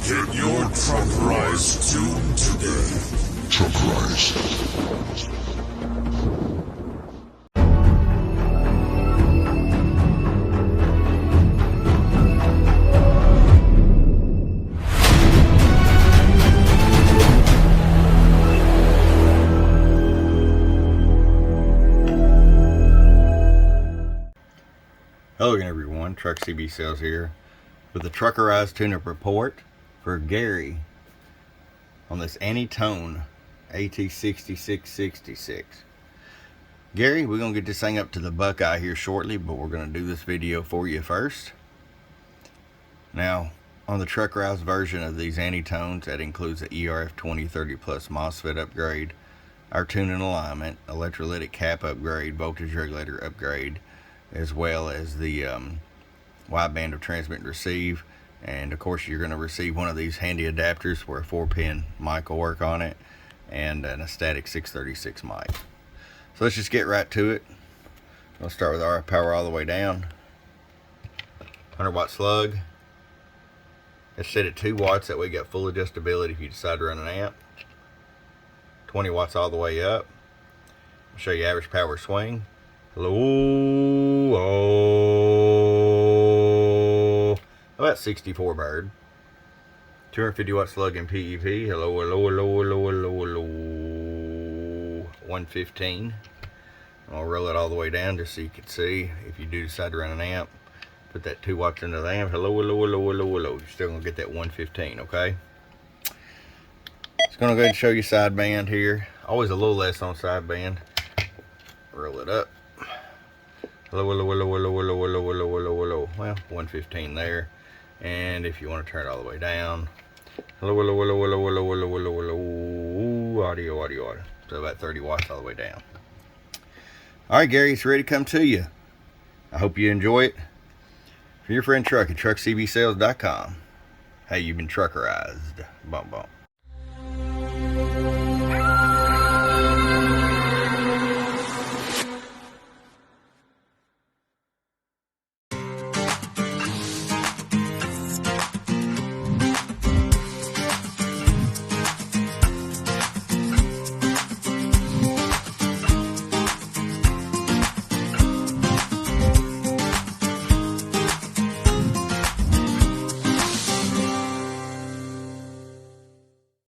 Get your Truckerized tune today. Truckerized. Hello again everyone, Truck CB Sales here with the Truckerized tune-up report for Gary on this Anytone at-6666. Gary, we're going to get this thing up to the Buckeye here shortly, but we're going to do this video for you first. Now, on the Truckerized version of these Anytones, that includes the ERF 2030 Plus MOSFET upgrade, our tune and alignment, electrolytic cap upgrade, voltage regulator upgrade, as well as the wideband of transmit and receive. And of course you're going to receive one of these handy adapters where a 4-pin mic will work on it, and a static 636 mic. So let's just get right to it. I'll start with RF power all the way down. 100 watt slug. It's set at 2 watts, that way you got full adjustability if you decide to run an amp. 20 watts all the way up. I'll show you average power swing. Hello, oh, about 64 bird. 250 watt slug in PEP. Hello, hello, hello, hello, hello, hello. 115. I'll roll it all the way down just so you can see if you do decide to run an amp. Put that 2 watts into the amp. Hello, hello, hello, hello, hello. You're still gonna get that 115, okay? Just gonna go ahead and show you sideband here. Always a little less on sideband. Roll it up. Hello, hello, hello, hello, hello, hello, hello, hello, hello. Well, 115 there. And if you want to turn it all the way down. Hello, hello, hello, hello, hello, hello, hello, hello. Audio, audio, audio. So about 30 watts all the way down. Alright, Gary, it's ready to come to you. I hope you enjoy it. For your friend Truck at truckcbsales.com. Hey, you've been truckerized. Bump, bump.